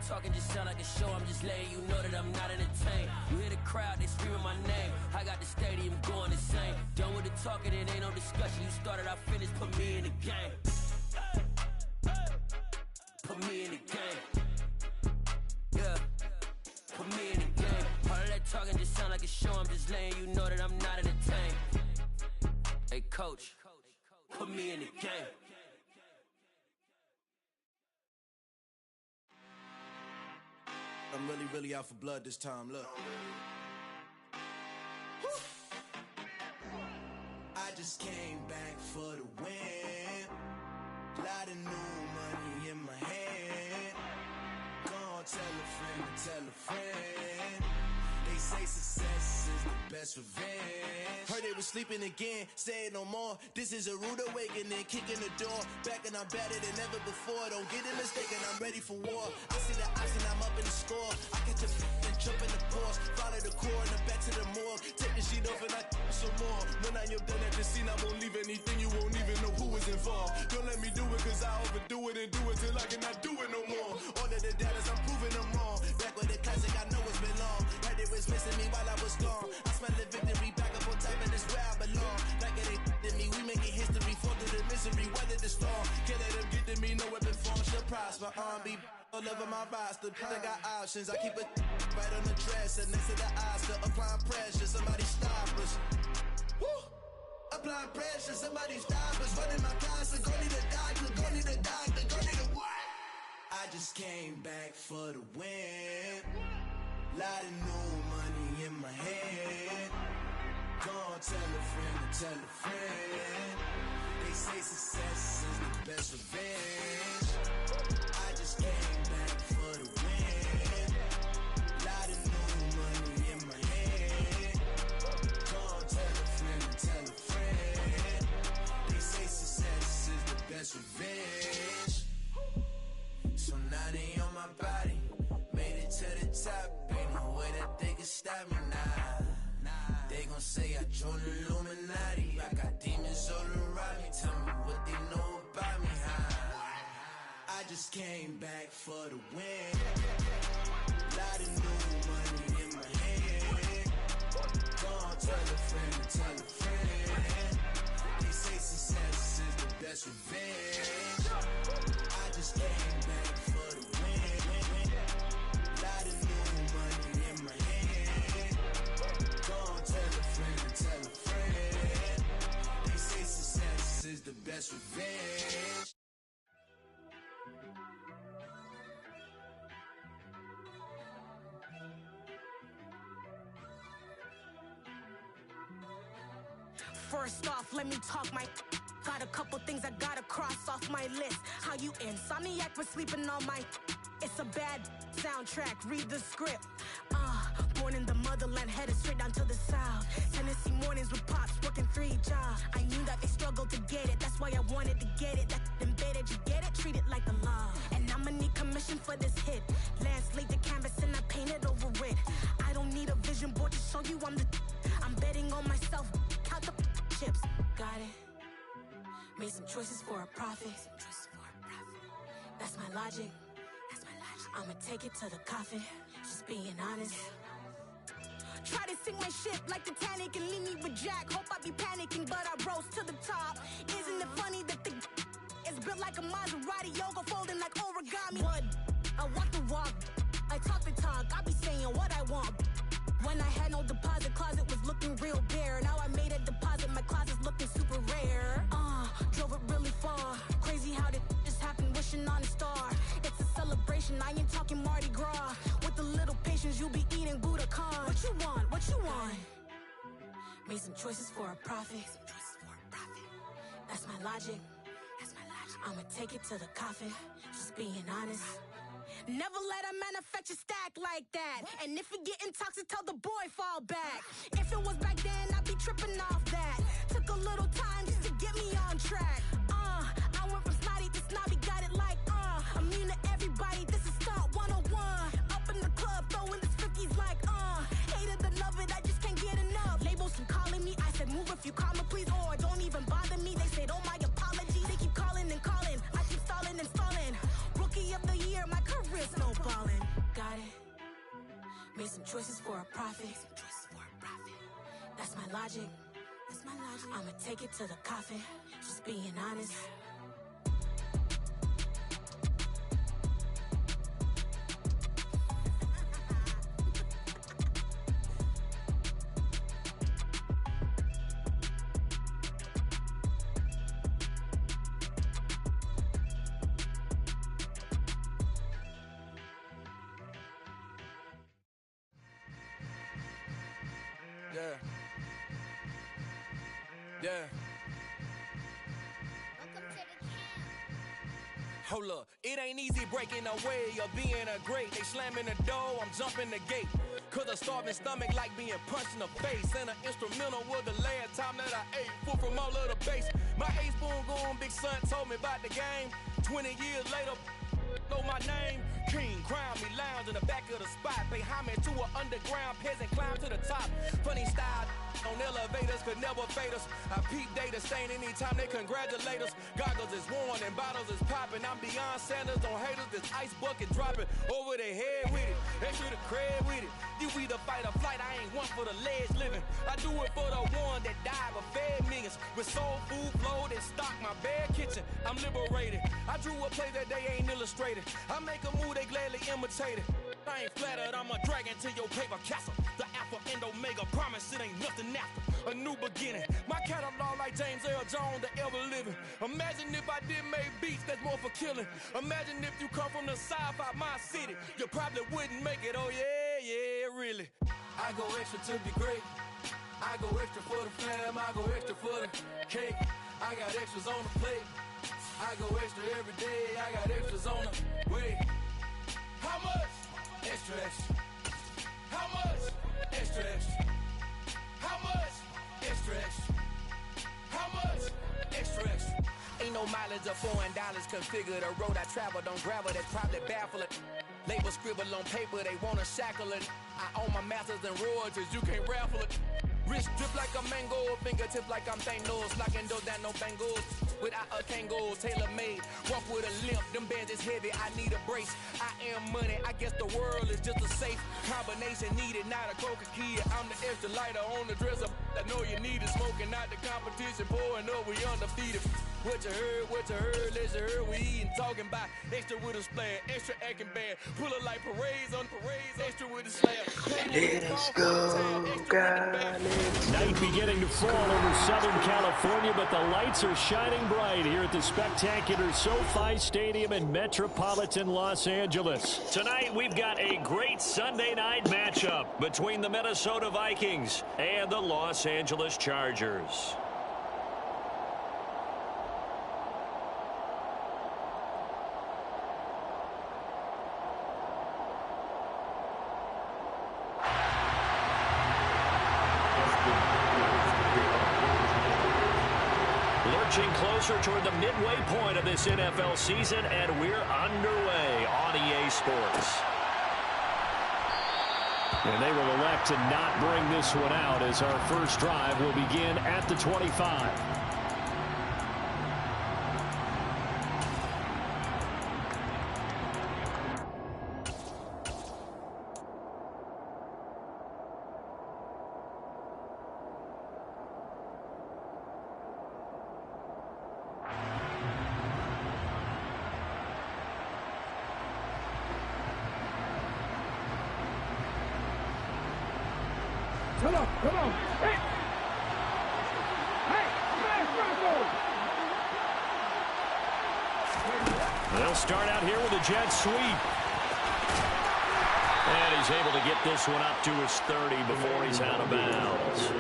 talking just sound like a show. I'm just letting you know that I'm not entertained. You hear the crowd, they screaming my name. I got the stadium going insane. Done with the talking, it ain't no discussion. You started, I finished, put me in the game. Put me in the game. Yeah, put me in the game. All of that talking just sound like a show. I'm just letting you know that I'm not entertained. Hey coach, put me in the game. I'm really out for blood this time, look. I just came back for the win. Lot of new money in my hand. Gonna tell a friend to tell a friend. They say success is the best revenge. Heard they was sleeping again, say it no more. This is a rude awakening, kicking the door. Back and I'm better than ever before. Don't get it mistaken, I'm ready for war. I see the option, I'm up in the score. I catch a and jump in the course. Follow the core and the back to the morgue. Take the sheet off and I some more. When I am done at the scene, I won't leave anything. You won't even know who is involved. Don't let me do it cause I overdo it and do it till I cannot do it no more. All of the doubters, I'm proving them wrong. Back with the classic, I know it's been long. Heard it was missing me while I was gone. I smell the victory back up on top and it's where I belong. Like it ain't to me, we making history. Fall through the misery, weather the storm. Can't let them get to me, no weapon form shall prosper. Be all over my roster. I got options, I keep it right on the dresser. Next to the Oscar, applying pressure. Somebody stop us. Woo! Applying pressure, somebody stop us. Running my closet, go need a doctor, go need a doctor, go need a what? I just came back for the win. Lot of new money in my hand. Gonna tell a friend to tell a friend. They say success is the best revenge. I just came back for the win. Lot of new money in my hand. Gonna tell a friend to tell a friend. They say success is the best revenge. So now they on my body. Made it to the top. Ain't no way that they can stop me now. They gon' say I joined the Illuminati. I got demons all around me. Tell me what they know about me, huh? I just came back for the win. Lot of new money in my hand. Gonna tell a friend to tell a friend. They say success is the best revenge. I just came back for the win. Lot of new money in my hand. Gonna tell a friend to tell a friend. They say success is the best revenge. First off, let me talk my. Got a couple things I gotta cross off my list. How you insomniac for sleeping on my. It's a bad soundtrack, read the script. Born in the motherland, headed straight down to the south. Tennessee mornings with pops, working 3 jobs. I knew that they struggled to get it, that's why I wanted to get it. That embedded, you get it, treat it like a law. And I'ma need commission for this hit. Lance laid the canvas and I painted over it. I don't need a vision board to show you I'm betting on myself, count the chips. Got it. Made some choices for a profit. That's my logic. I'ma take it to the coffin. Just being honest. Try to sink my ship like Titanic and leave me with Jack. Hope I be panicking, but I rose to the top. Isn't it funny that the is built like a Maserati, yoga folding like origami? What? I walk the walk, I talk the talk. I be saying what I want. When I had no deposit, closet was looking real bare. Now I made a deposit, my closet's looking super rare. Drove it really far. Crazy how did just happen, wishing on a star. It's a celebration, I ain't talking Mardi Gras. With a little patience, you'll be eating Budokan. What you want? What you want? Made some choices for a profit. That's my logic. I'ma take it to the coffin. Just being honest. Never let a manufacture stack like that. And if it getting toxic, tell the boy fall back. If it was back then, I'd be tripping off that. Took a little time just to get me on track. I went from snotty to snobby, got it like immune to everybody, this is Stunt 101. Up in the club, throwing this 50s like hated to love it, I just can't get enough. Labels keep calling me, I said move if you call me please, or don't even bother me. They said oh my apologies, they keep calling and calling, I keep stalling and stalling. Rookie of the year, my career's snowballing. Made some choices for a profit. That's my logic. I'ma take it to the coffin. Just being honest. Yeah. Hold up, it ain't easy breaking away or being a great. They slamming the door, I'm jumping the gate. Cause a starving stomach like being punched in the face. And an instrumental was the last time that I ate food from all of the bass. My ace boom goon, big son told me about the game. 20 years later, know my name. King, crown me, lounge in the back of the spot. Pay homage to an underground peasant, climb to the top. Funny style on elevators could never fade us. I peep data stain anytime they congratulate us. Goggles is worn and bottles is popping. I'm beyond Sanders on haters, this ice bucket dropping over their head with it. They should have cred with it. You either fight or flight, I ain't one for the ledge living. I do it for the one that died but fed millions. With soul food flowed and stocked my bare kitchen. I'm liberated. I drew a play that they ain't illustrated. I make a move they gladly imitated. I ain't flattered, I'm a dragon to your paper castle. The Alpha and Omega, promise it ain't nothing after. A new beginning. My catalog like James Earl Jones, the ever living. Imagine if I did make beats that's more for killing. Imagine if you come from the south out my city. You probably wouldn't make it, oh yeah, really. I go extra to be great. I go extra for the fam, I go extra for the cake. I got extras on the plate. I go extra every day, I got extras on the way. How much? Extra, extra. How much? Extra, extra. How much? Extra, extra. How much? Extra, extra. Ain't no mileage or $4 configure the road I travel. Don't gravel, that's probably baffling. Label scribble on paper, they wanna shackle it. I own my masters and royalties, you can't raffle it. Wrist drip like a mango, fingertip like I'm Thanos. Locking those down, no bangles. Without a Kango, tailor-made. Walk with a limp, them bands is heavy, I need a brace. I am money, I guess the world is just a safe combination needed, not a coca key. I'm the extra lighter on the dresser. I know you need it, smoking out the competition, pouring up, we undefeated. What you heard, let's you heard, we eating, talking about extra with a splash, extra acting bad, pull it like parades on parades, extra with a slab. Let's go, God. Night beginning to fall over Southern California, but the lights are shining bright here at the spectacular SoFi Stadium in metropolitan Los Angeles. Tonight, we've got a great Sunday night matchup between the Minnesota Vikings and the Los Angeles Chargers. Lurching closer toward the midway point of this NFL season, and we're underway on EA Sports. And they will elect to not bring this one out as our first drive will begin at the 25. Come on. Hey! They'll start out here with a jet sweep. And he's able to get this one up to his 30 before he's out of bounds.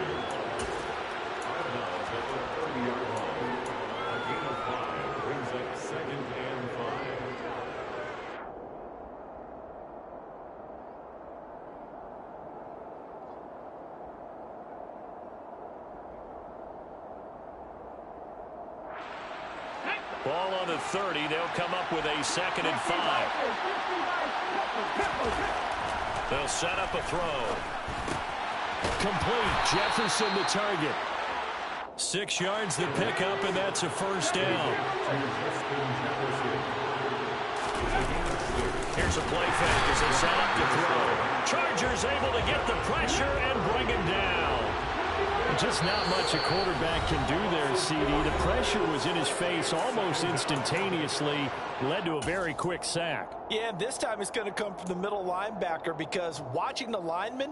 Ball on the 30. They'll come up with a 2nd and 5. They'll set up a throw. Complete. Jefferson the target. 6 yards to pick up, and that's a first down. Here's a play fake as they set up to throw. Chargers able to get the pressure and bring him down. Just not much a quarterback can do there, CD. The pressure was in his face almost instantaneously, led to a very quick sack. Yeah, this time it's going to come from the middle linebacker because watching the lineman,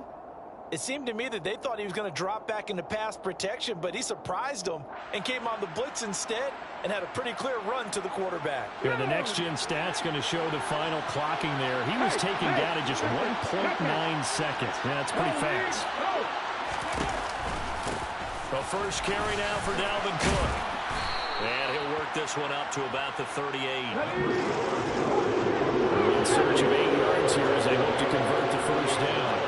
it seemed to me that they thought he was going to drop back into pass protection, but he surprised them and came on the blitz instead and had a pretty clear run to the quarterback. Yeah, the next-gen stats going to show the final clocking there. He was taken down in just 1.9 seconds. Yeah, that's pretty fast. The first carry now for Dalvin Cook. And he'll work this one up to about the 38. In search of 8 yards here as they hope to convert the first down.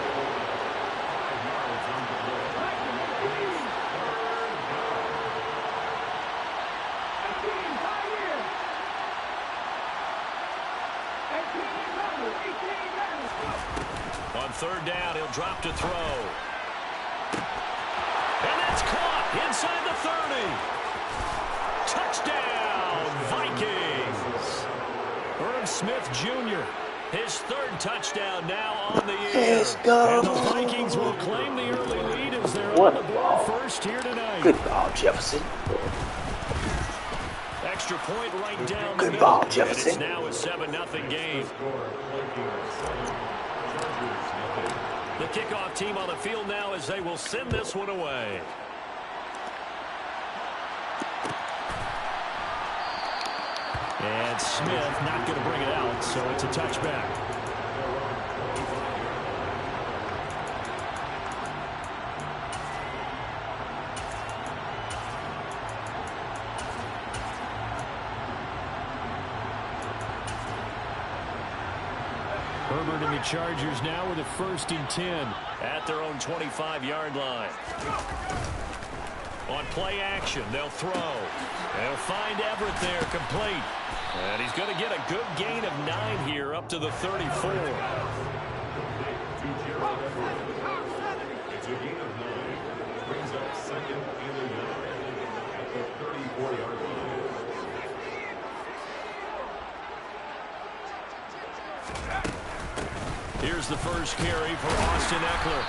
On third down, he'll drop to throw. And that's caught inside the 30. Touchdown, Vikings. Irv Smith Jr., his third touchdown now on the year. Let's go. And the Vikings will claim the early lead as they're on the board first here tonight. Good ball, Jefferson. Extra point right down the Good middle. ball, Jefferson. And it's now a 7-0 game. The kickoff team on the field now as they will send this one away. And Smith not going to bring it out, so it's a touchback. Herbert and the Chargers now with a 1st and 10 at their own 25-yard line. On play action, they'll throw. They'll find Everett there, complete. And he's going to get a good gain of 9 here up to the 34. It's a gain of 9. Brings up 2nd and 9 at the 34-yard line. Here's the first carry for Austin Eckler.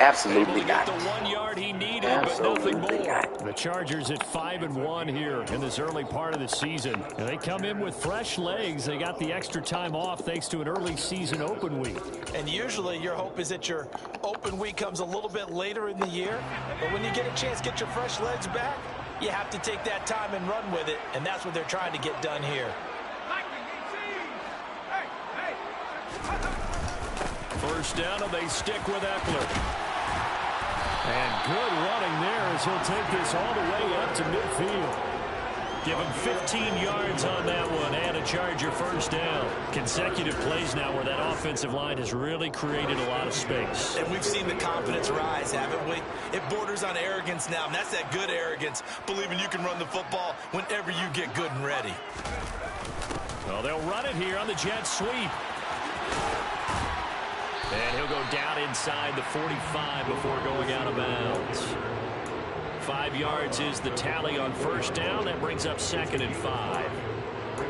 Absolutely not. The 1 yard he needed, Absolutely but nothing more. not. The Chargers at 5-1 here in this early part of the season. And they come in with fresh legs. They got the extra time off thanks to an early season open week. And usually your hope is that your open week comes a little bit later in the year. But when you get a chance to get your fresh legs back, you have to take that time and run with it. And that's what they're trying to get done here. First down, and they stick with Eckler. And good running there as he'll take this all the way up to midfield. Give him 15 yards on that one and a Charger first down. Consecutive plays now where that offensive line has really created a lot of space. And we've seen the confidence rise, haven't we? It borders on arrogance now, and that's that good arrogance, believing you can run the football whenever you get good and ready. Well, they'll run it here on the jet sweep. And he'll go down inside the 45 before going out of bounds. 5 yards is the tally on first down. That brings up 2nd and 5.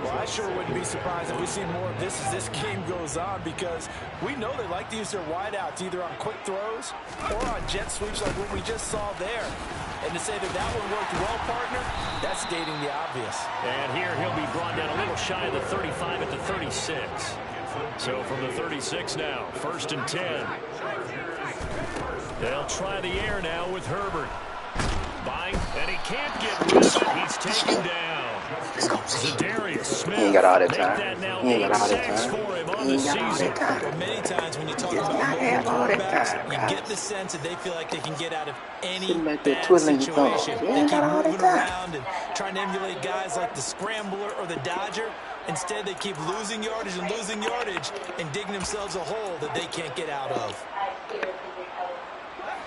Well, I sure wouldn't be surprised if we see more of this as this game goes on, because we know they like to use their wideouts either on quick throws or on jet sweeps like what we just saw there. And to say that that one worked well, partner, that's stating the obvious. And here he'll be brought down a little shy of the 35 at the 36. So from the 36 now, 1st and 10. They'll try the air now with Herbert. Buying, and he can't get rid of it. He's taken down. Zadarius Smith. He ain't got all that time. He ain't got all that time. For him on the season. Many times when you talk about quarterbacks, you get the sense that they feel like they can get out of any bad situation. They keep moving around and trying to emulate guys like the Scrambler or the Dodger. Instead, they keep losing yardage and digging themselves a hole that they can't get out of.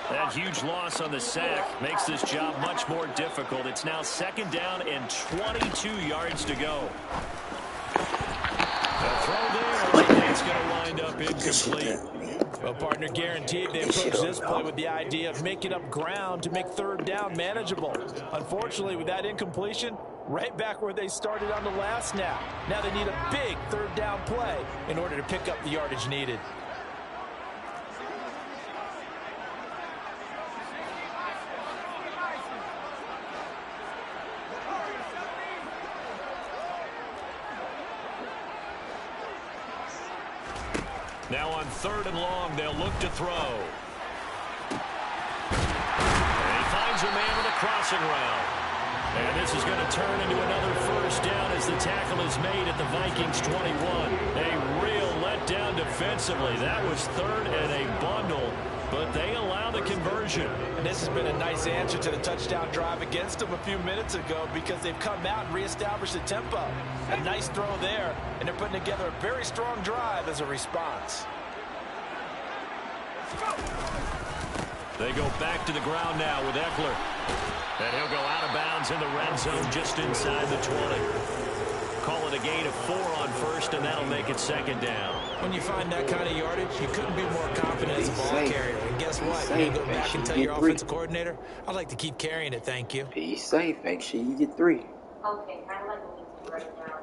That huge loss on the sack makes this job much more difficult. It's now 2nd down and 22 yards to go. The throw there, it's going to wind up incomplete. Well, partner, guaranteed they approach this play with the idea of making up ground to make 3rd down manageable. Unfortunately, with that incompletion, right back where they started on the last snap. Now they need a big 3rd down play in order to pick up the yardage needed. Now on 3rd and long, they'll look to throw. And he finds a man with a crossing route. And this is going to turn into another first down as the tackle is made at the Vikings 21. A real letdown defensively. That was 3rd and a bundle, but they allow the conversion. And this has been a nice answer to the touchdown drive against them a few minutes ago because they've come out and reestablished the tempo. A nice throw there, and they're putting together a very strong drive as a response. They go back to the ground now with Eckler. And he'll go out of bounds in the red zone just inside the 20. Call it a gain of 4 on 1st, and that'll make it 2nd down. When you find that kind of yardage, you couldn't be more confident as a ball carrier. And guess what? You go back and tell your offensive coordinator, I'd like to keep carrying it, thank you. Be safe. Make sure you get 3. Okay, I like what you right now.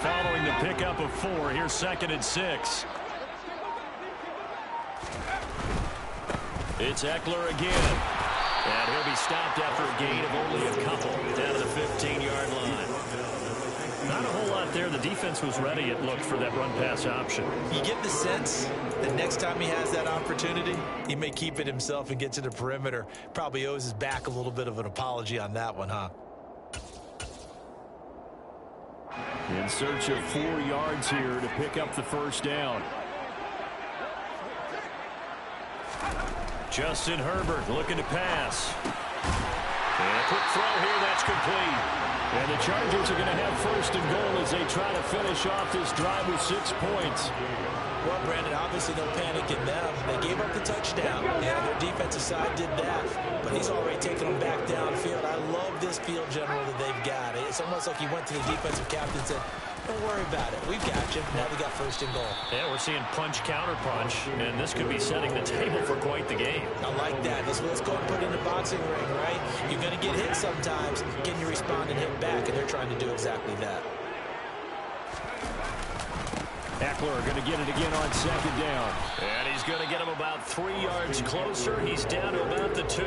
Following the pickup of 4, here's 2nd and 6. It's Eckler again. And he'll be stopped after a gain of only a couple down to the 15-yard line. Not a whole lot there. The defense was ready, it looked, for that run-pass option. You get the sense that next time he has that opportunity, he may keep it himself and get to the perimeter. Probably owes his back a little bit of an apology on that one, huh? In search of 4 yards here to pick up the first down. Justin Herbert looking to pass. And a quick throw here, that's complete. And the Chargers are going to have 1st and goal as they try to finish off this drive with 6 points. Well, Brandon, obviously no panic in them. They gave up the touchdown. Yeah, their defensive side did that, but he's already taken them back downfield. I love this field general that they've got. It's almost like he went to the defensive captain and said, don't worry about it. We've got you. Now we got 1st and goal. Yeah, we're seeing punch, counter punch, and this could be setting the table for quite the game. I like that. Let's go and put it in the boxing ring, right? You're going to get hit sometimes. Can you respond and hit back? And they're trying to do exactly that. Eckler going to get it again on 2nd down. And he's going to get him about 3 yards closer. He's down to about the 2.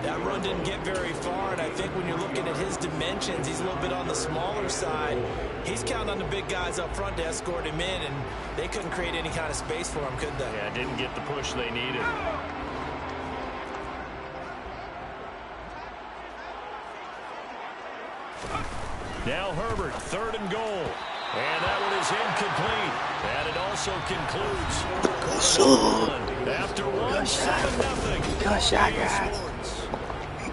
That run didn't get very far, and I think when you're looking at his dimensions, he's a little bit on the smaller side. He's counting on the big guys up front to escort him in, and they couldn't create any kind of space for him, could they? Yeah, didn't get the push they needed. Now Herbert, 3rd and goal. And that one is incomplete. And it also concludes. After one, 7-0. Good shot, guys.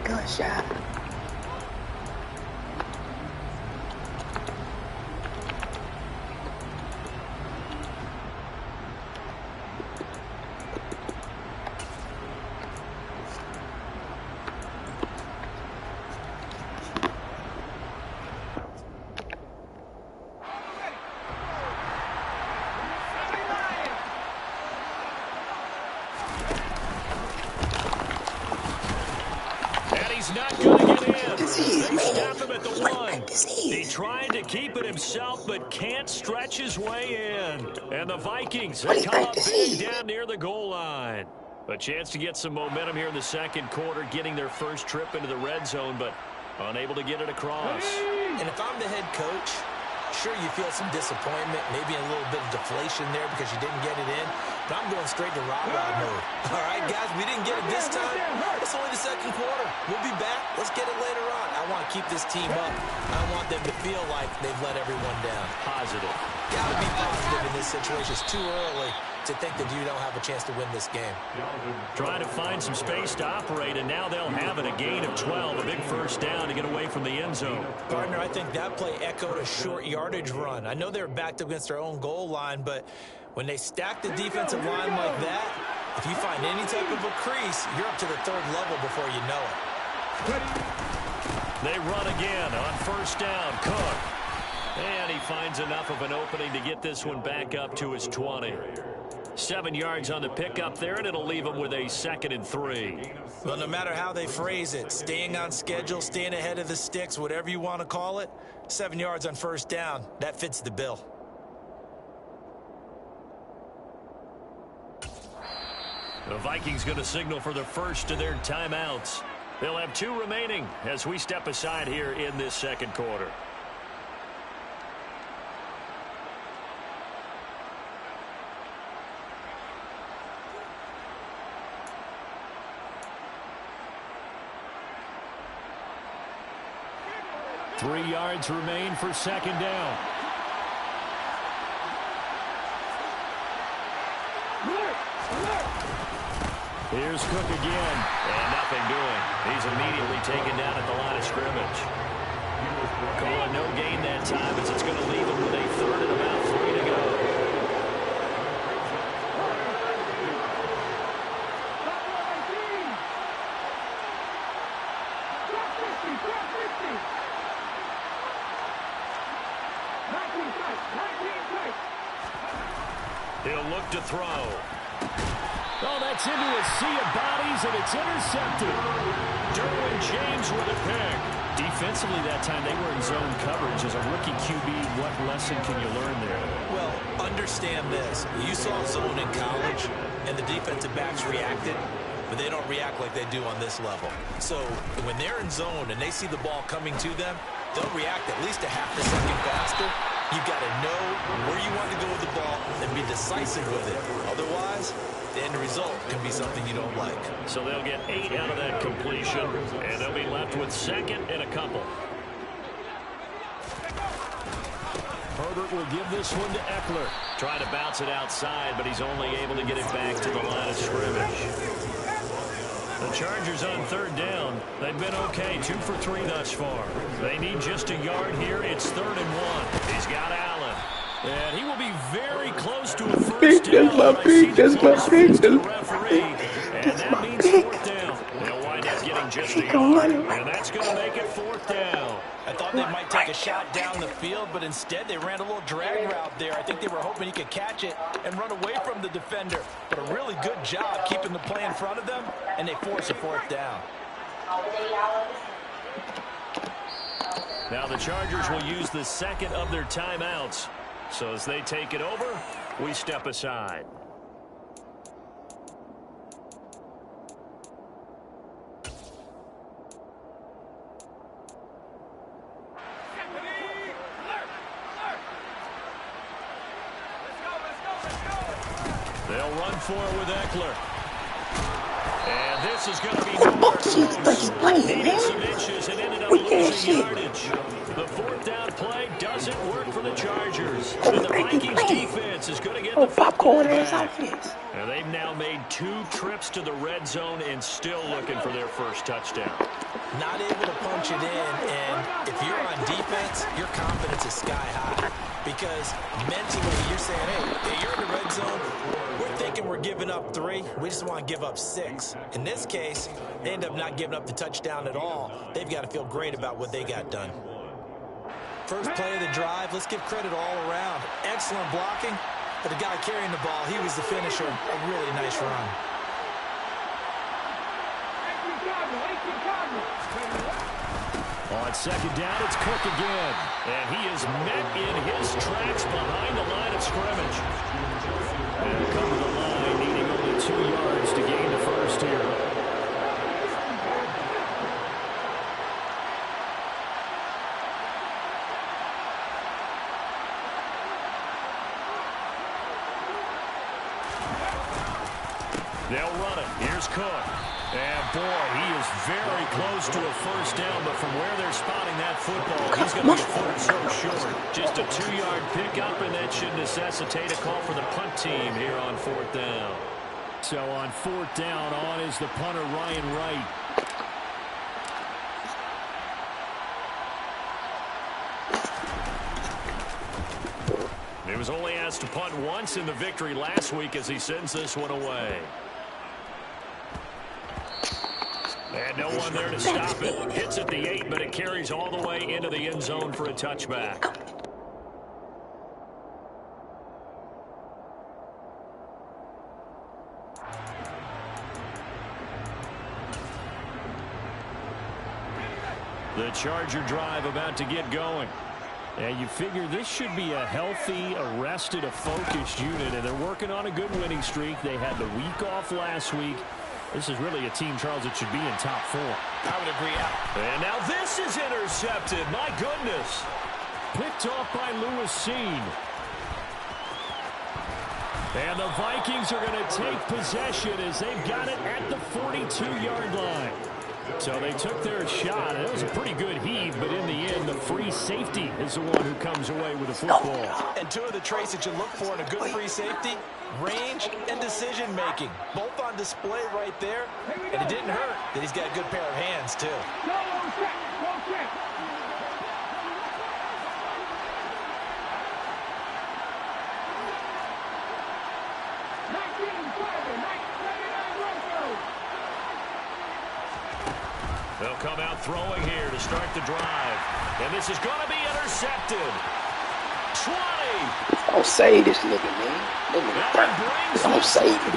Good shot. Not going to get in. They stop him at the 1. He tried to keep it himself, but can't stretch his way in. And the Vikings have come up big down near the goal line. A chance to get some momentum here in the 2nd quarter, getting their first trip into the red zone, but unable to get it across. And if I'm the head coach, sure you feel some disappointment, maybe a little bit of deflation there because you didn't get it in. But I'm going straight to rah-rah mode. All right, guys, we didn't get it this time. It's only the 2nd quarter. We'll be back. Let's get it later on. I want to keep this team up. I don't want them to feel like they've let everyone down. Positive. Got to be positive in this situation. It's too early to think that you don't have a chance to win this game. Trying to find some space to operate, and now they'll have it. A gain of 12, a big first down to get away from the end zone. Partner, I think that play echoed a short yardage run. I know they're backed up against their own goal line, but when they stack the defensive line like that, if you find any type of a crease, you're up to the 3rd level before you know it. They run again on 1st down. Cook. And he finds enough of an opening to get this one back up to his 20. 7 yards on the pickup there, and it'll leave him with a 2nd and 3. Well, no matter how they phrase it, staying on schedule, staying ahead of the sticks, whatever you want to call it, 7 yards on 1st down, that fits the bill. The Vikings going to signal for the first of their timeouts. They'll have 2 remaining as we step aside here in this second quarter. Three yards remain for second down. Here's Cook again. And nothing doing. He's immediately taken down at the line of scrimmage. Calling no gain that time as it's going to leave him with a third and about 3 to go. He'll look to throw. Oh, that's into a sea of bodies, and it's intercepted. Derwin James with a pick. Defensively that time, they were in zone coverage. As a rookie QB, what lesson can you learn there? Well, understand this. You saw zone in college, and the defensive backs reacted, but they don't react like they do on this level. So when they're in zone and they see the ball coming to them, they'll react at least a half a second faster. You've got to know where you want to go with the ball and be decisive with it. Otherwise, the end result can be something you don't like. So they'll get 8 out of that completion, and they'll be left with second and a couple. Herbert will give this one to Eckler. Trying to bounce it outside, but he's only able to get it back to the line of scrimmage. The Chargers on third down. They've been okay, 2 for 3 thus far. They need just a yard here. It's 3rd and 1. He's got Allen. And he will be very close to a first down. That's my pick. And that means 4th down. They'll wind up getting just a yard. And that's going to make it 4th down. I thought they might take a shot down the field, but instead they ran a little drag route there. I think they were hoping he could catch it and run away from the defender. But a really good job keeping the play in front of them, and they force a 4th down. Now the Chargers will use the second of their timeouts. So as they take it over, we step aside. They'll run for it with Eckler. And this is going to be needed some inches and ended up losing yardage. The 4th down play doesn't work for the Chargers. And the Vikings defense is going to get the football back. And they've now made 2 trips to the red zone and still looking for their first touchdown. Not able to punch it in, and if you're on defense, your confidence is sky high. Because mentally, you're saying, hey, you're in the red zone. We're thinking we're giving up 3. We just want to give up 6. In this case, they end up not giving up the touchdown at all. They've got to feel great about what they got done. First play of the drive, let's give credit all around. Excellent blocking, but the guy carrying the ball, he was the finisher. A really nice run. On second down, it's Cook again. And he is met in his tracks behind the line of scrimmage. And he'll come to the line, needing only 2 yards to gain the first here. They'll run it. Here's Cook. And, boy, he is very close to a first down, but from where they're spotting that football, he's going to be a foot or so short. Just a 2-yard pickup, and that should necessitate a call for the punt team here on 4th down. So on 4th down, on is the punter, Ryan Wright. He was only asked to punt once in the victory last week as he sends this one away. And no one there to stop it. Hits at the 8, but it carries all the way into the end zone for a touchback. The Charger drive about to get going. And you figure this should be a healthy, arrested, a focused unit, and they're working on a good winning streak. They had the week off last week. This is really a team, Charles, that should be in top 4. I would agree. And now this is intercepted. My goodness. Picked off by Reazy. And the Vikings are going to take possession as they've got it at the 42-yard line. So they took their shot. It was a pretty good heave, but in the end, the free safety is the one who comes away with the football. And two of the traits that you look for in a good free safety, range and decision-making. Both on display right there. And it didn't hurt that he's got a good pair of hands, too. They'll come out throwing here to start the drive. And this is going to be intercepted. 20. Don't save this nigga, man. Don't save it.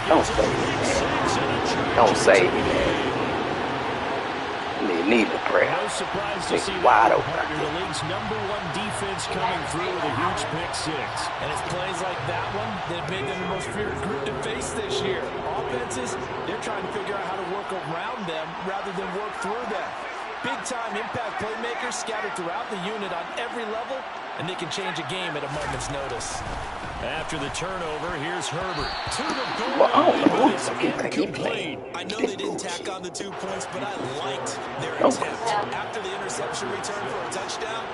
Don't save it, man. Don't save it, man. Need the prayer. No surprise to see wide open. The league's #1 defense coming through with a huge pick 6. And it's plays like that one that made them the most feared group to face this year. Offenses, they're trying to figure out how to work around them rather than work through them. Big-time impact playmakers scattered throughout the unit on every level, and they can change a game at a moment's notice. After the turnover, here's Herbert. To the goal. Well, I don't know who the fuck he played. I know they didn't tack on the 2 points, but I liked their attempt. After the interception return for a touchdown,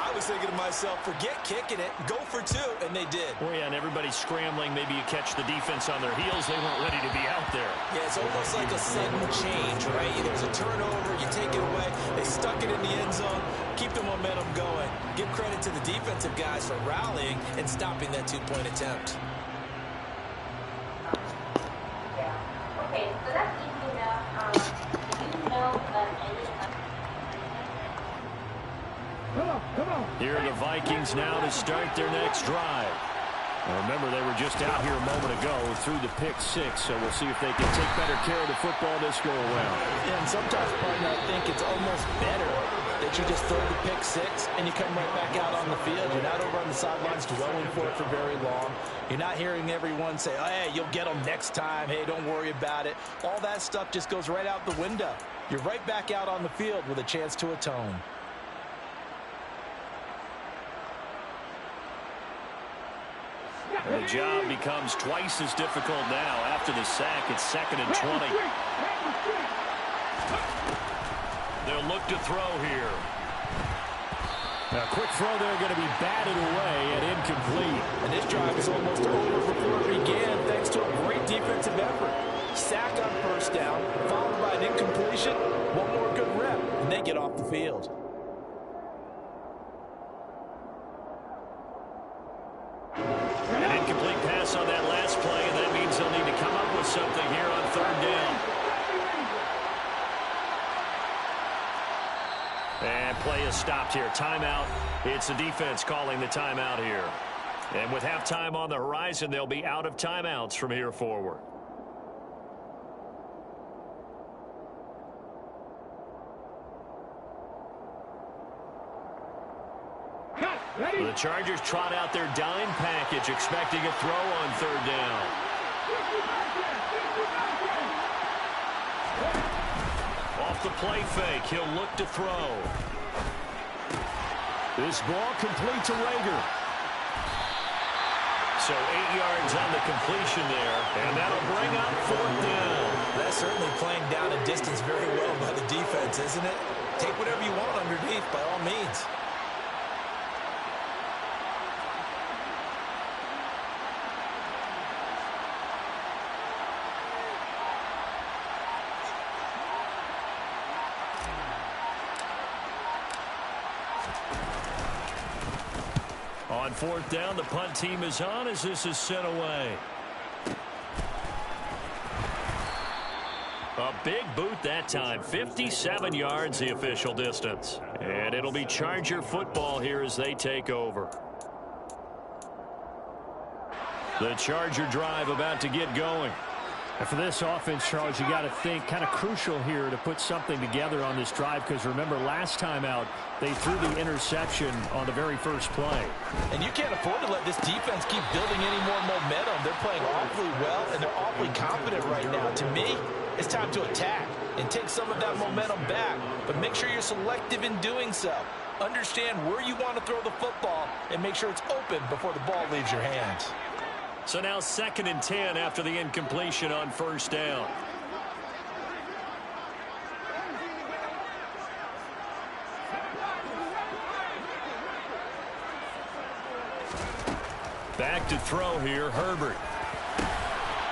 I was thinking to myself, forget kicking it, go for 2, and they did. Oh, yeah, and everybody's scrambling. Maybe you catch the defense on their heels. They weren't ready to be out there. Yeah, it's almost like a sudden change, right? There's a turnover, you take it away. They stuck it in the end zone. Keep the momentum going. Give credit to the defensive guys for rallying and stopping that 2-point attempt. Yeah. Okay, so that's easy enough. Do you know any... Here are the Vikings now to start their next drive. Now remember, they were just out here a moment ago through the pick 6, so we'll see if they can take better care of the football this go around. Yeah, and sometimes, partner, I think it's almost better that you just throw the pick 6 and you come right back out on the field. You're not over on the sidelines dwelling for it for very long. You're not hearing everyone say, oh, hey, you'll get them next time. Hey, don't worry about it. All that stuff just goes right out the window. You're right back out on the field with a chance to atone. And the job becomes twice as difficult now. After the sack, it's 2nd and 20. They'll look to throw here. A quick throw there, going to be batted away and incomplete. And this drive is almost over before it began thanks to a great defensive effort. Sack on first down, followed by an incompletion. One more good rep, and they get off the field. An incomplete pass on that last play, and that means they'll need to come up with something here on 3rd down. And play is stopped here. Timeout. It's the defense calling the timeout here. And with halftime on the horizon, they'll be out of timeouts from here forward. The Chargers trot out their dime package, expecting a throw on 3rd down. Off the play fake, he'll look to throw. This ball complete to Rager. So 8 yards on the completion there, and that'll bring up 4th down. That's certainly playing down a distance very well by the defense, isn't it? Take whatever you want underneath, by all means. On 4th down, the punt team is on as this is sent away. A big boot that time. 57 yards the official distance. And it'll be Charger football here as they take over. The Charger drive about to get going. And for this offense, Charles, you got to think kind of crucial here to put something together on this drive, because remember last time out they threw the interception on the very first play. And you can't afford to let this defense keep building any more momentum. They're playing awfully well, and they're awfully confident right now. To me, it's time to attack and take some of that momentum back, but make sure you're selective in doing so. Understand where you want to throw the football and make sure it's open before the ball leaves your hands. So now 2nd and 10 after the incompletion on first down. Back to throw here, Herbert.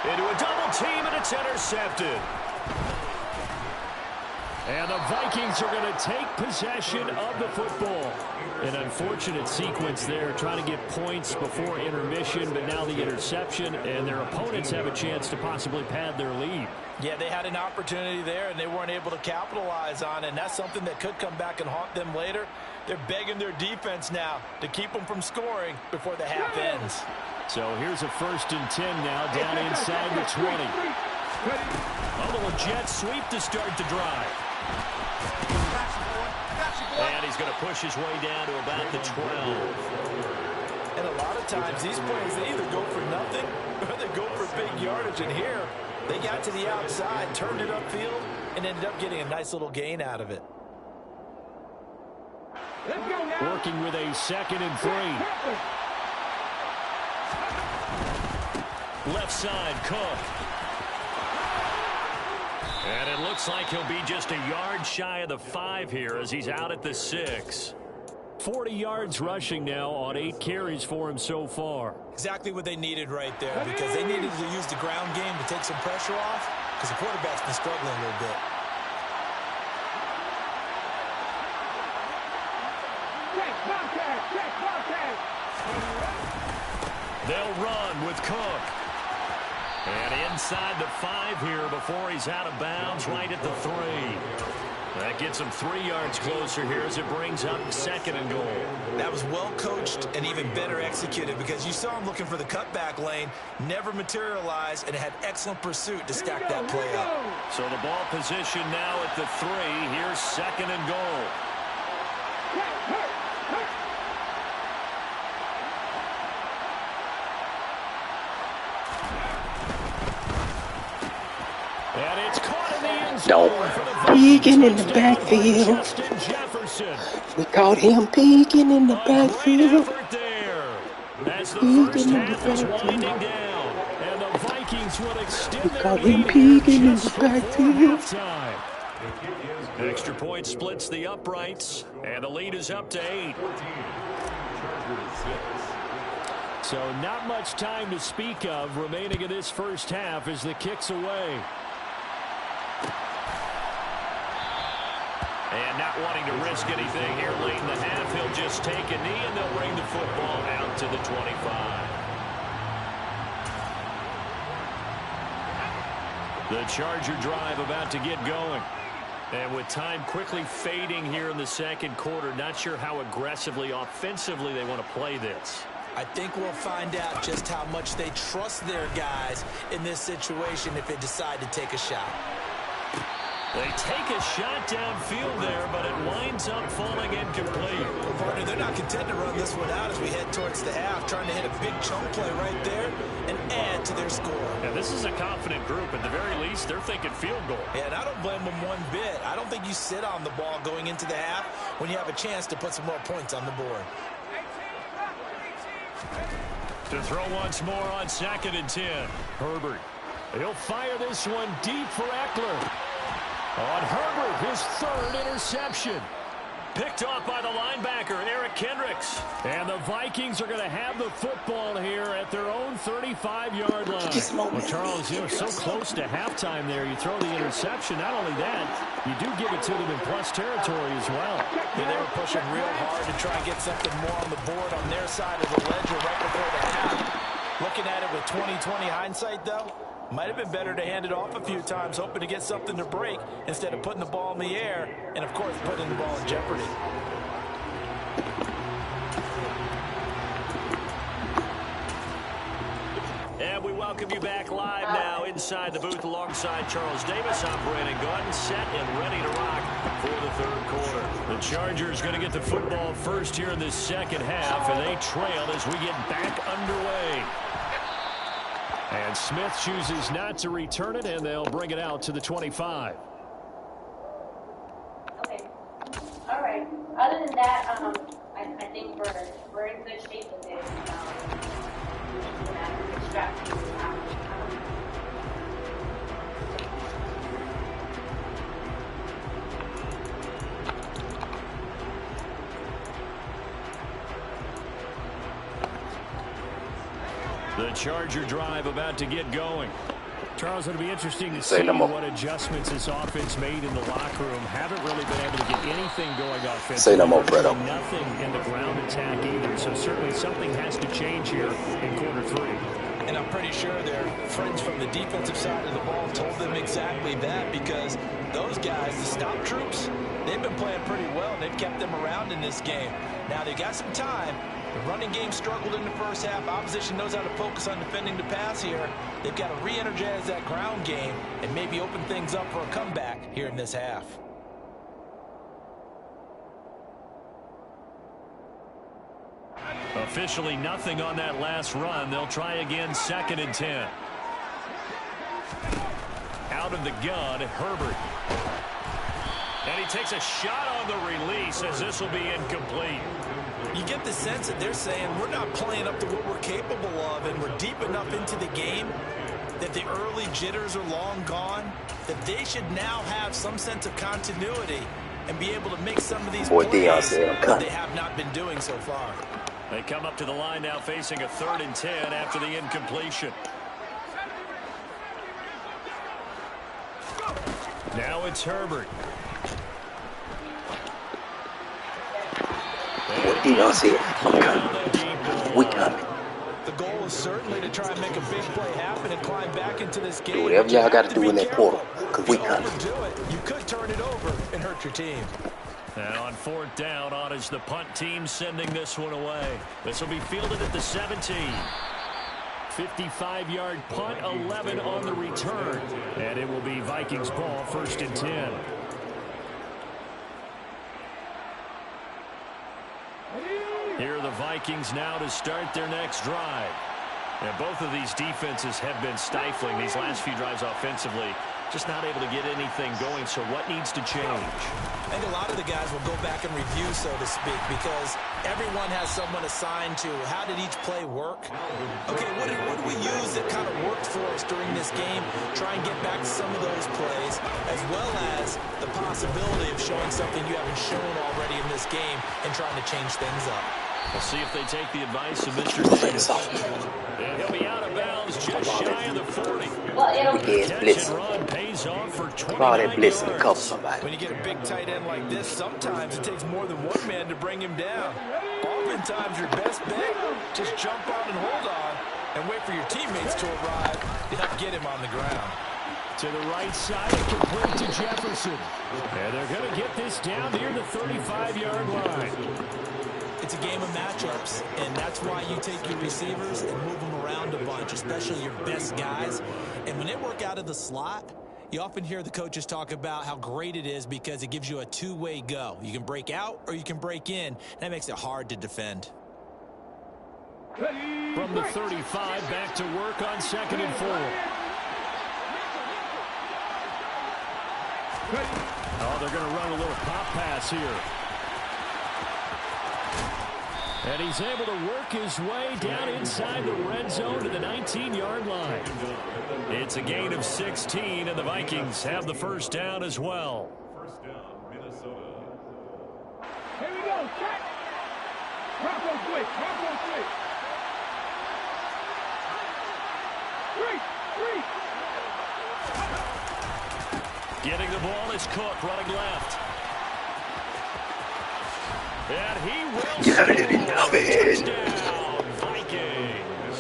Into a double team, and it's intercepted. And the Vikings are going to take possession of the football. An unfortunate sequence there, trying to get points before intermission, but now the interception, and their opponents have a chance to possibly pad their lead. Yeah, they had an opportunity there, and they weren't able to capitalize on it, and that's something that could come back and haunt them later. They're begging their defense now to keep them from scoring before the half ends. So here's a 1st and 10 now, down inside the 20. A little jet sweep to start the drive. And he's going to push his way down to about the 12. And a lot of times these plays, they either go for nothing or they go for big yardage. And here, they got to the outside, turned it upfield, and ended up getting a nice little gain out of it. Working with a 2nd and 3. Left side, Cook. And it looks like he'll be just a yard shy of the 5 here as he's out at the 6. 40 yards rushing now on 8 carries for him so far. Exactly what they needed right there, because they needed to use the ground game to take some pressure off, because the quarterback's been struggling a little bit. They'll run with Cook. And inside the 5 here before he's out of bounds, right at the 3. That gets him 3 yards closer here as it brings up 2nd and goal. That was well coached and even better executed, because you saw him looking for the cutback lane, never materialized, and had excellent pursuit to stack that play up. So the ball position now at the 3. Here's 2nd and goal. And it's caught in the end zone. Peeking in the backfield. We caught him peeking in the backfield. Peeking in the backfield. We caught him peeking in the backfield. Extra point splits the uprights, and the lead is up to 8. So not much time to speak of remaining in this first half as the kick's away. And not wanting to risk anything here late in the half, he'll just take a knee, and they'll bring the football out to the 25. The Charger drive about to get going. And with time quickly fading here in the 2nd quarter, not sure how aggressively, offensively they want to play this. I think we'll find out just how much they trust their guys in this situation if they decide to take a shot. They take a shot downfield there, but it winds up falling incomplete. Well, partner, they're not content to run this one out as we head towards the half, trying to hit a big chunk play right there and add to their score. Yeah, this is a confident group. At the very least, they're thinking field goal. Yeah, and I don't blame them one bit. I don't think you sit on the ball going into the half when you have a chance to put some more points on the board. To throw once more on 2nd and 10. Herbert. He'll fire this one deep for Eckler. On Herbert, his 3rd interception. Picked off by the linebacker, Eric Kendricks. And the Vikings are going to have the football here at their own 35-yard line. Well, Charles, so close to halftime there. You throw the interception. Not only that, you do give it to them in plus territory as well. Yeah, they were pushing real hard to try and get something more on the board on their side of the ledger right before the half. Looking at it with 20/20 hindsight, though, might have been better to hand it off a few times, hoping to get something to break instead of putting the ball in the air and, of course, putting the ball in jeopardy. And we welcome you back live now inside the booth alongside Charles Davis. I'm Brandon Gordon, set and ready to rock for the third quarter. The Chargers going to get the football first here in this second half, and they trail as we get back underway. And Smith chooses not to return it, and they'll bring it out to the 25. Okay. All right. Other than that, I think we're in good shape with it. The Charger drive about to get going. Charles, it'll be interesting to Say see no more. what adjustments this offense made in the locker room. Haven't really been able to get anything going offensively. Say no more, Fredo. Nothing in the ground attack either. So certainly something has to change here in quarter three. And I'm pretty sure their friends from the defensive side of the ball told them exactly that, because those guys, the stop troops, they've been playing pretty well. They've kept them around in this game. Now they got some time. The running game struggled in the first half. Opposition knows how to focus on defending the pass here. They've got to re-energize that ground game and maybe open things up for a comeback here in this half. Officially nothing on that last run. They'll try again, 2nd and 10. Out of the gun, Herbert. And he takes a shot on the release as this will be incomplete. You get the sense that they're saying we're not playing up to what we're capable of, and we're deep enough into the game that the early jitters are long gone, that they should now have some sense of continuity and be able to make some of these plays that they have not been doing so far. They come up to the line now facing a 3rd and 10 after the incompletion. Now it's Herbert. What Dion's here. I'm coming. We coming. The goal is certainly to try and make a big play happen and climb back into this game. Do whatever y'all got to do in that portal, because we coming. You could turn it over and hurt your team. And on 4th down, on is the punt team sending this one away. This will be fielded at the 17. 55-yard punt, 11 on the return. And it will be Vikings ball, 1st and 10. Here are the Vikings now to start their next drive. And both of these defenses have been stifling these last few drives offensively. Just not able to get anything going, so what needs to change? I think a lot of the guys will go back and review, so to speak, because everyone has someone assigned to how did each play work. Okay, what did we use that kind of worked for us during this game? Try and get back to some of those plays, as well as the possibility of showing something you haven't shown already in this game and trying to change things up. We'll see if they take the advice of Mr. Davis. And he'll be out of bounds just shy of the 40. Catch and run pays off for 29 all that blitzing to yards. cover somebody. When you get a big tight end like this, sometimes it takes more than one man to bring him down. Oftentimes, your best bet, just jump on and hold on and wait for your teammates to arrive to help get him on the ground. To the right side, complete to Jefferson. And they're going to get this down near the 35-yard line. It's a game of matchups, and that's why you take your receivers and move them around a bunch, especially your best guys. And when they work out of the slot, you often hear the coaches talk about how great it is because it gives you a two-way go. You can break out or you can break in. That makes it hard to defend. From the 35, back to work on 2nd and 4. Oh, they're going to run a little pop pass here. And he's able to work his way down inside the red zone to the 19-yard line. It's a gain of 16, and the Vikings have the 1st down as well. First down, Minnesota. Here we go, check. Drop real quick, drop real quick. Three. Getting the ball is Cook, running left. And he will You gotta do it. touchdown, Vikings.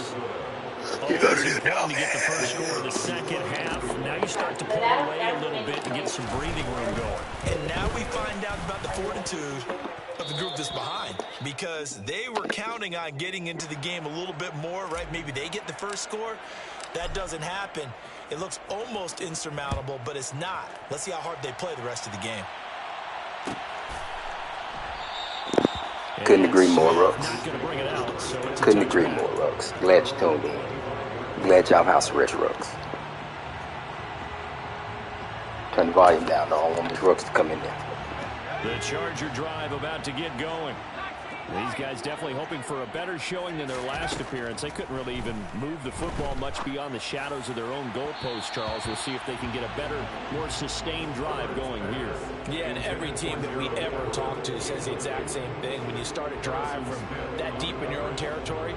You gotta do it. To get the first score of the second half. Now you start to pull away a little bit and get some breathing room going. And now we find out about the fortitude of the group that's behind because they were counting on getting into the game a little bit more, right? Maybe they get the first score. That doesn't happen. It looks almost insurmountable, but it's not. Let's see how hard they play the rest of the game. Couldn't agree more, Rooks. Couldn't agree more, Rooks. Glad you tuned in. Glad y'all house arrest Rooks. Turn the volume down. I don't want Miss Rooks to come in there. The Charger drive about to get going. These guys definitely hoping for a better showing than their last appearance. They couldn't really even move the football much beyond the shadows of their own goalpost, Charles. We'll see if they can get a better, more sustained drive going here. Yeah, and every team that we ever talk to says the exact same thing. When you start a drive from that deep in your own territory,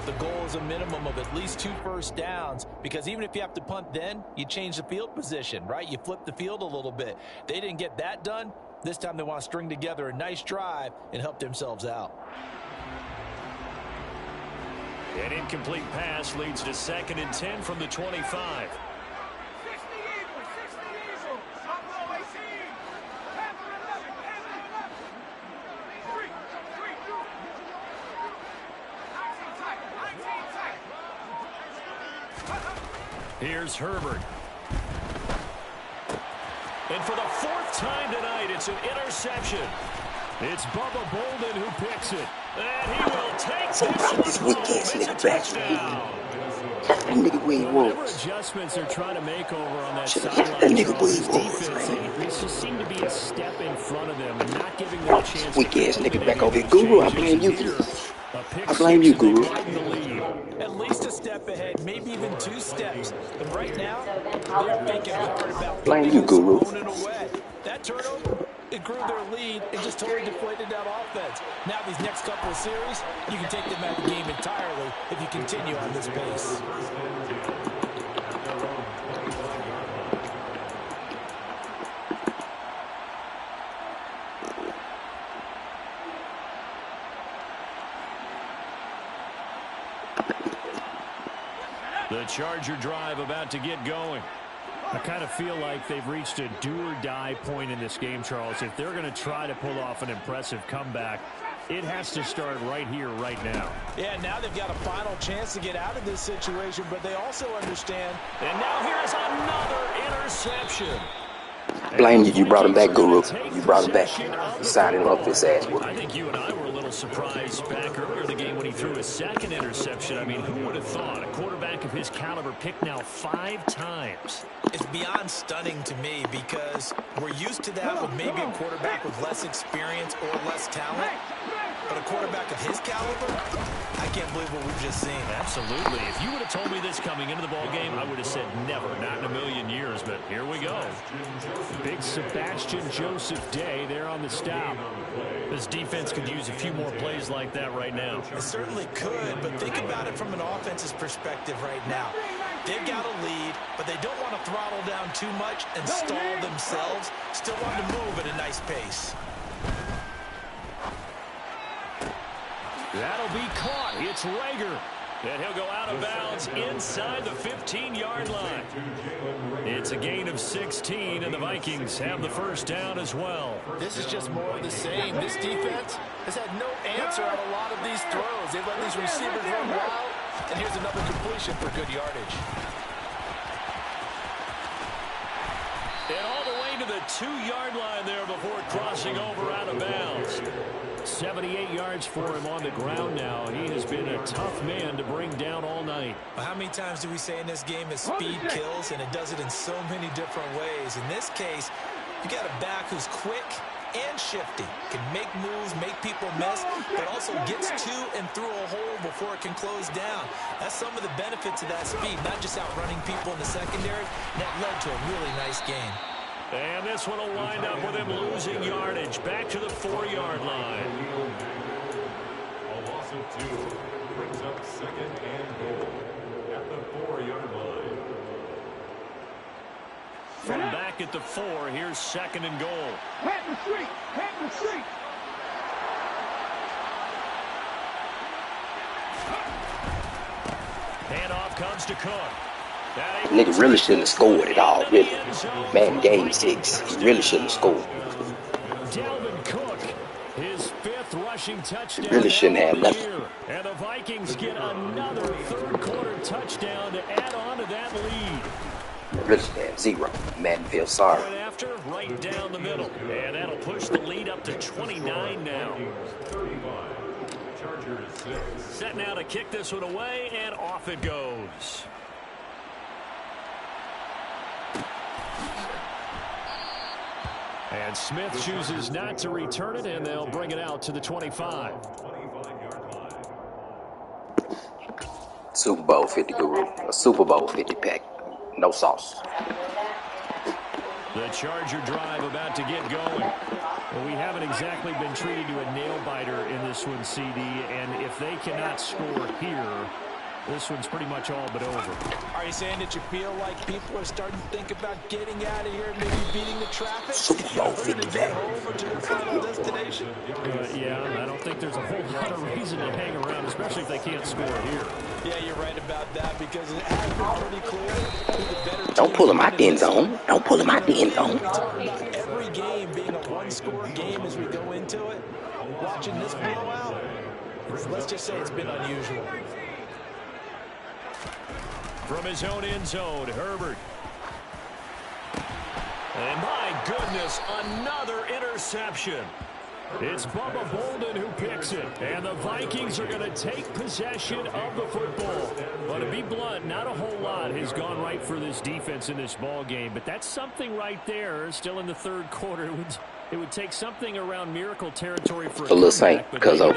the goal is a minimum of at least 2 first downs, because even if you have to punt then, you change the field position, right? You flip the field a little bit. They didn't get that done. This time they want to string together a nice drive and help themselves out. An incomplete pass leads to 2nd and 10 from the 25. Here's Herbert. And for the 4th time tonight, it's an interception. It's Bubba Bolden who picks it. And he will take this weak ass nigga back, man. That nigga where he was. Whatever adjustments they're trying to make over on that Should've sideline, left that nigga where he was, man. This just seemed to be a step in front of them and not giving them a chance. Weak ass nigga back over here. Guru, I blame you for this. I blame you, Guru. At least a step ahead, maybe even 2 steps. And right now, they're thinking hard about blame you, Guru. Away. That turnover, it grew their lead and just totally deflated that offense. Now these next couple of series, you can take them out of the game entirely if you continue on this pace. The Charger drive about to get going. I kind of feel like they've reached a do-or-die point in this game, Charles. If they're going to try to pull off an impressive comeback, it has to start right here, right now. Yeah, now they've got a final chance to get out of this situation, but they also understand. And now here's another interception. Blame you. You brought him back, Guru. You brought him back. He siding up his ass. I think you and I were a little surprised back earlier in the game when he threw his 2nd interception. I mean, who would have thought? A quarterback of his caliber picked now 5 times. It's beyond stunning to me because we're used to that with maybe a quarterback with less experience or less talent. But a quarterback of his caliber, I can't believe what we've just seen. Absolutely. If you would have told me this coming into the ball game, I would have said never, not in a million years. But here we go. Big Sebastian Joseph Day there on the stop. This defense could use a few more plays like that right now. It certainly could, but think about it from an offense's perspective right now. They've got a lead, but they don't want to throttle down too much and stall themselves. Still want to move at a nice pace. That'll be caught. It's Rager. And he'll go out of bounds inside the 15-yard line. It's a gain of 16, and the Vikings have the 1st down as well. This is just more of the same. This defense has had no answer on a lot of these throws. They've let these receivers run wild, and here's another completion for good yardage. And all the way to the 2-yard line there before crossing over out of bounds. 78 yards for him on the ground now. He has been a tough man to bring down all night. Well, how many times do we say in this game that speed kills, and it does it in so many different ways? In this case, you got a back who's quick and shifty, can make moves, make people miss, but also gets to and through a hole before it can close down. That's some of the benefits of that speed, not just outrunning people in the secondary. That led to a really nice game. And this one will wind up with him losing yardage. Back to the 4-yard line. A loss of 2 brings up 2nd and goal at the 4-yard line. From back at the 4, here's 2nd and goal. Pat the street! Pat the street! Handoff comes to Cook. Nigga really shouldn't have scored at all, really. Man, game 6, he really shouldn't have scored. Dalvin Cook, his 5th rushing touchdown. Really shouldn't have nothing. And the Vikings get another third-quarter touchdown to add on to that lead. Really should have 0. Madden feels sorry. Right after, right down the middle. And that'll push the lead up to 29 now. Set now to kick this one away, and off it goes. And Smith chooses not to return it, and they'll bring it out to the 25. Super Bowl 50 Guru. A Super Bowl 50 pack. No sauce. The Charger drive about to get going. Well, we haven't exactly been treated to a nail-biter in this one, CD, and if they cannot score here, this one's pretty much all but over. Are you saying that you feel like people are starting to think about getting out of here and maybe beating the traffic? Super Bowl 50 get home to their final destination? Yeah, I don't think there's a whole lot of reason to hang around, especially if they can't score here. Yeah, you're right about that because it has been pretty clear who the better. Don't pull him out the end zone. Don't pull him out the end zone. We talk about every game being a one-score game as we go into it. Watching this blowout, let's just say it's been unusual. From his own end zone, Herbert. And my goodness, another interception. It's Bubba Bolden who picks it. And the Vikings are going to take possession of the football. But to be blunt, not a whole lot has gone right for this defense in this ball game. But that's something right there. Still in the third quarter. It would take something around miracle territory for a Saint, because of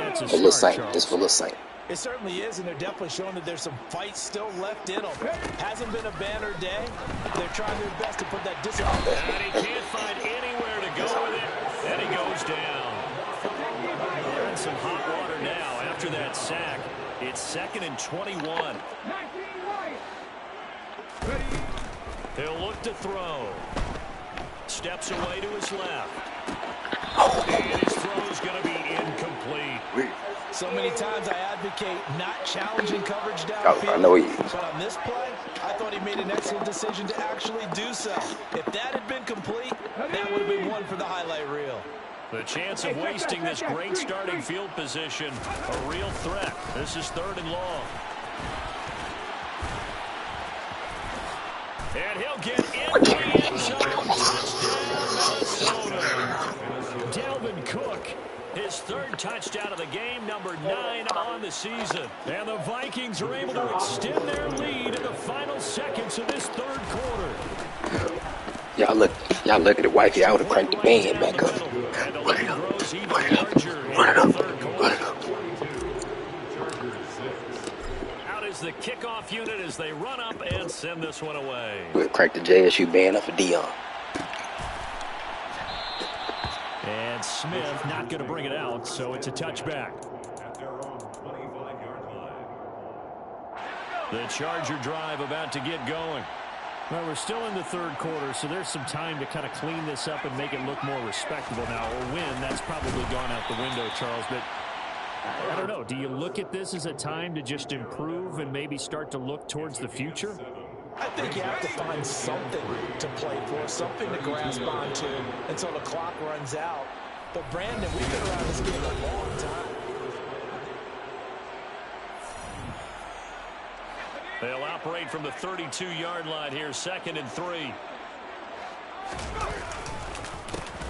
Saint. Just for Saint. It certainly is, and they're definitely showing that there's some fight still left in them. Hasn't been a banner day. They're trying their best to put that discipline. And he can't find anywhere to go with it. And he goes down. They're in some hot water now after that sack. It's 2nd and 21. He'll look to throw. Steps away to his left. And his throw is going to be incomplete. So many times I advocate not challenging coverage downfield. I know he is. But on this play, I thought he made an excellent decision to actually do so. If that had been complete, that would have been one for the highlight reel. The chance of wasting this great starting field position, a real threat. This is 3rd and long. And he'll get into the end zone. Touchdown, Minnesota. Dalvin Cook, his 3rd touchdown of the game, number 9 on the season. And the Vikings are able to extend their lead in the final seconds of this 3rd quarter. Y'all look at the wifey. I would have cranked the band back up. Run it up. Run it up. Run it up. Run it up. Out is the kickoff unit as they run up and send this one away. We'll crank the JSU band up for Dion. And Smith not going to bring it out, so it's a touchback. The Charger drive about to get going. Well, we're still in the 3rd quarter, so there's some time to kind of clean this up and make it look more respectable now. A win, that's probably gone out the window, Charles, but I don't know. Do you look at this as a time to just improve and maybe start to look towards the future? I think you have to find something to play for, something to grasp onto until the clock runs out. But, Brandon, we've been around this game a long time. They'll operate from the 32-yard line here, 2nd and 3.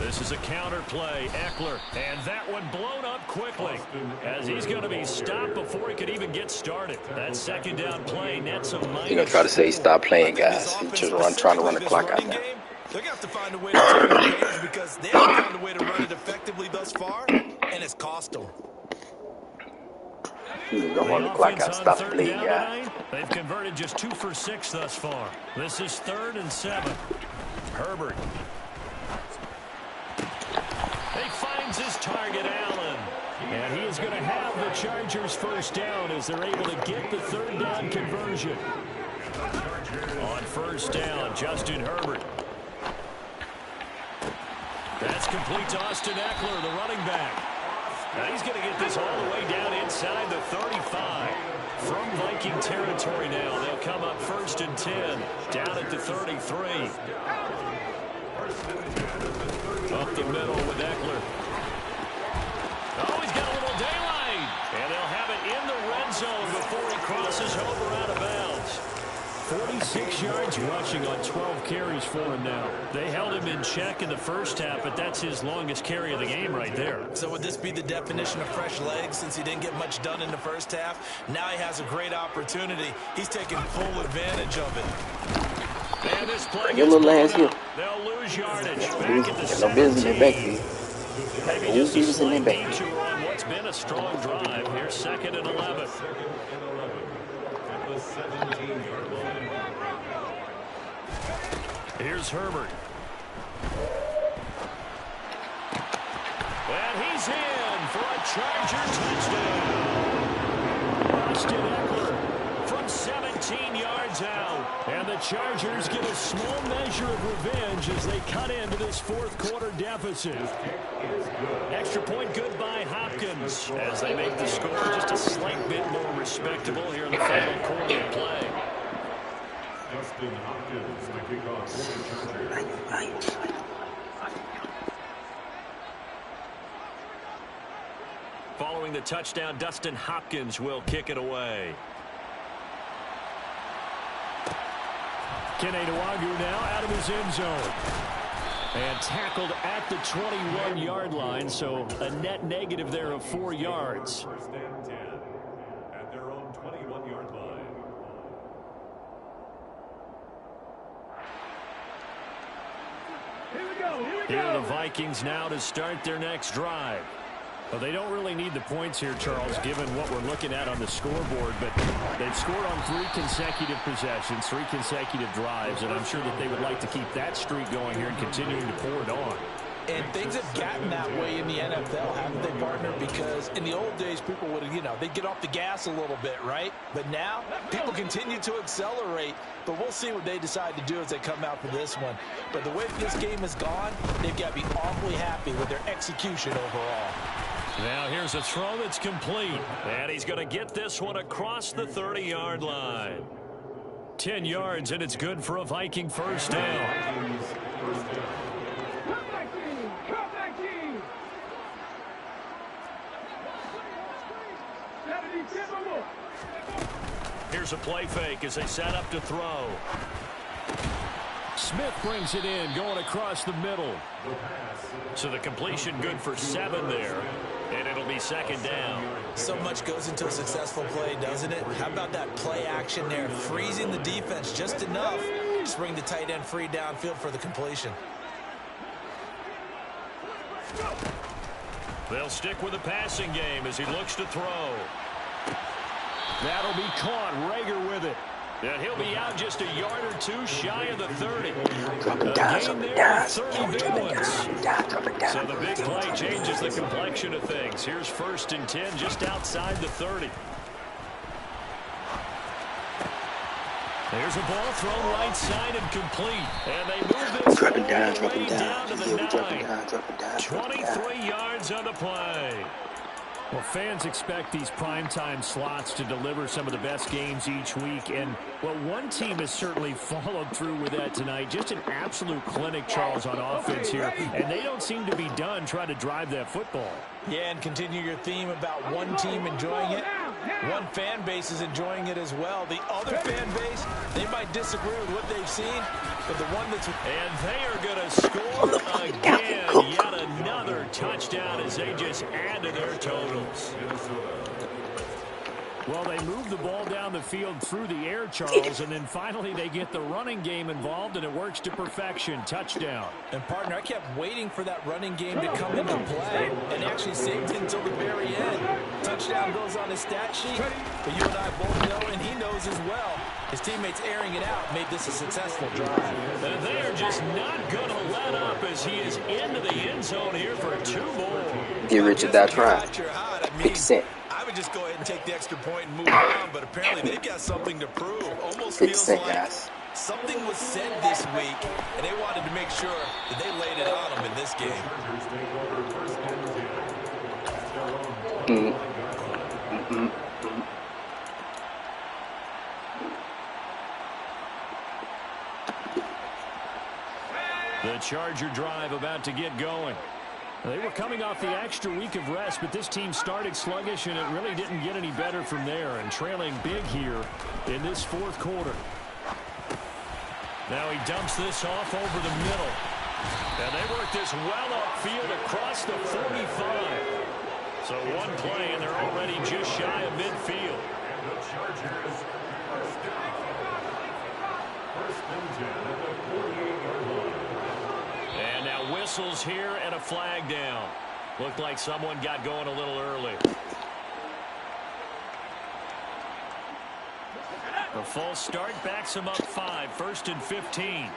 This is a counter play, Eckler, and that one blown up quickly as he's going to be stopped before he could even get started. That 2nd down play nets a minus. You're going to try to say stop playing, guys. He's just trying to run the clock out now. They're going to have to find a way to take advantage because they haven't found a way to run it effectively thus far, and it's cost them. He's going to run the clock out, stop the bleeding, guys. They've converted just 2 for 6 thus far. This is 3rd and 7. Herbert. He finds his target, Allen. And he is going to have the Chargers 1st down as they're able to get the 3rd down conversion. On 1st down, Justin Herbert. That's complete to Austin Eckler, the running back. Now he's going to get this all the way down inside the 35. From Viking territory now, they'll come up 1st and 10, down at the 33. Up the middle with Eckler. Oh, he's got a little And they'll have it in the red zone before he crosses over out of bounds. 46 yards rushing on 12 carries for him now. They held him in check in the first half, but that's his longest carry of the game right there. So would this be the definition of fresh legs since he didn't get much done in the first half? Now he has a great opportunity. He's taking full advantage of it. And this play your little ass here. They'll lose yardage. No business in their backfield. Maybe just a slight detour on what's been a strong drive. Here's 2nd and 11. Here's Herbert. And he's in for a Charger touchdown. Austin Eckler from 17 yards out. And the Chargers get a small measure of revenge as they cut into this fourth quarter deficit. Extra point good by Hopkins as they make the score just a slight bit more respectable here in the final quarter of play. Dustin Hopkins to kick off for the Chargers. Following the touchdown, Dustin Hopkins will kick it away. Kene Nwangwu now out of his end zone. And tackled at the 21-yard line, so a net negative there of 4 yards. First and 10 at their own 21-yard line. Here are the Vikings now to start their next drive. Well, they don't really need the points here, Charles, given what we're looking at on the scoreboard, but they've scored on 3 consecutive possessions, 3 consecutive drives, and I'm sure that they would like to keep that streak going here and continuing to pour it on. And things have gotten that way in the NFL, haven't they, partner? Because in the old days, people would, they'd get off the gas a little bit, right? But now, people continue to accelerate. But we'll see what they decide to do as they come out for this one. But the way this game has gone, they've got to be awfully happy with their execution overall. Now here's a throw that's complete. And he's going to get this one across the 30-yard line. 10 yards, and it's good for a Viking first down. Here's a play fake as they set up to throw. Smith brings it in, going across the middle. So the completion good for 7 there. And it'll be second down. So much goes into a successful play, doesn't it? How about that play action there? Freezing the defense just enough to bring the tight end free downfield for the completion. They'll stick with the passing game as he looks to throw. That'll be caught. Rager with it. And he'll be out just a yard or 2 shy of the 30. Drop it down, drop it down. So the big play changes the complexion of things. Here's 1st and 10 just outside the 30. There's a ball thrown right side and complete. And they move this drop it down, down to the 9. Drop it down. 23 yards on the play. Well, fans expect these primetime slots to deliver some of the best games each week. And, well, one team has certainly followed through with that tonight. Just an absolute clinic, Charles, on offense here. And they don't seem to be done trying to drive that football. Yeah, and continue your theme about one team enjoying it. One fan base is enjoying it as well. The other fan base, they might disagree with what they've seen, but the one that's... And they are going to score again. Yet another touchdown as they just add to their totals. Well, they move the ball down the field through the air, Charles, and then finally they get the running game involved, and it works to perfection. Touchdown. And, partner, I kept waiting for that running game to come into play and actually saved it until the very end. Touchdown goes on his stat sheet, but you and I both know, and he knows as well, his teammates airing it out made this a successful drive. And they are just not going to let up as he is into the end zone here for 2 more. Get rich or die trying. 50 Cent. I would just go ahead and take the extra point and move on, but apparently they've got something to prove. Almost feels like something was said this week, and they wanted to make sure that they laid it on them in this game. The Charger drive about to get going. They were coming off the extra week of rest, but this team started sluggish, and it really didn't get any better from there, and trailing big here in this fourth quarter. Now he dumps this off over the middle. And they work this well upfield across the 45. So one play, and they're already just shy of midfield. And the Chargers are down. First and 10 at the 48-yard line. And now whistles here and a flag down. Looked like someone got going a little early. A false start backs him up 5, first and 15.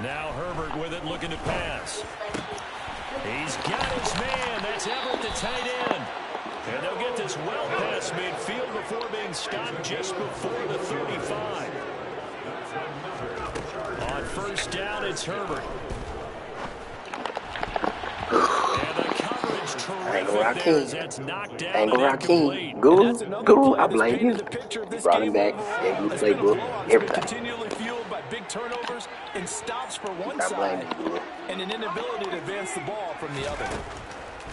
Now Herbert with it, looking to pass. He's got his man. That's Everett, the tight end. And they'll get this well past midfield before being stopped just before the 35. On first down, it's Herbert. And the coverage terrific there as that's knocked down and incomplete. Guru, I blame you. You brought him back, gave him the playbook, everything. Continually fueled by big turnovers and stops for one side and an inability to advance the ball from the other.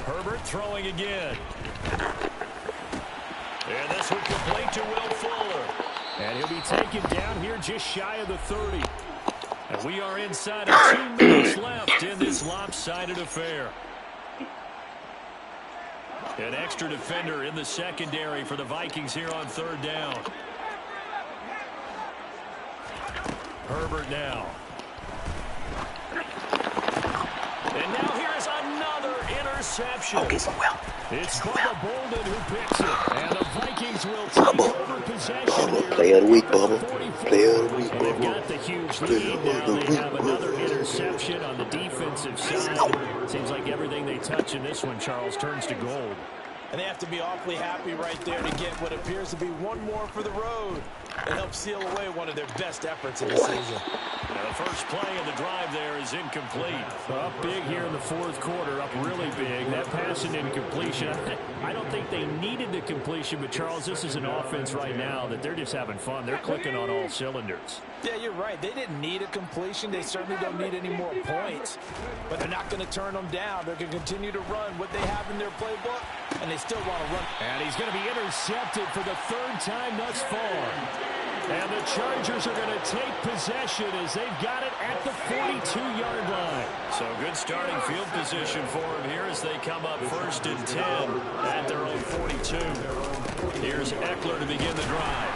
Herbert throwing again. And this one complete to Will Fuller. And he'll be taken down here just shy of the 30. And we are inside of 2 minutes left in this lopsided affair. An extra defender in the secondary for the Vikings here on third down. Herbert now. And now here's another interception. It's Bubba Bolden who picks it. And the Vikings will take over possession here. Player of the week, Bubba. Player of the week, And they've got the huge lead now. They have another interception on the defensive side. Seems like everything they touch in this one, Charles, turns to gold. And they have to be awfully happy right there to get what appears to be one more for the road. It helps seal away one of their best efforts of the season. Now the first play of the drive there is incomplete. Up big here in the fourth quarter, up really big. That pass and incompletion. I don't think they needed the completion, but Charles, this is an offense right now that they're just having fun. They're clicking on all cylinders. Yeah, you're right. They didn't need a completion. They certainly don't need any more points. But they're not going to turn them down. They're going to continue to run what they have in their playbook, and they still want to run. And he's going to be intercepted for the third time thus far. And the Chargers are going to take possession as they've got it at the 42-yard line. So good starting field position for them here as they come up first and 10 at their own 42. Here's Eckler to begin the drive.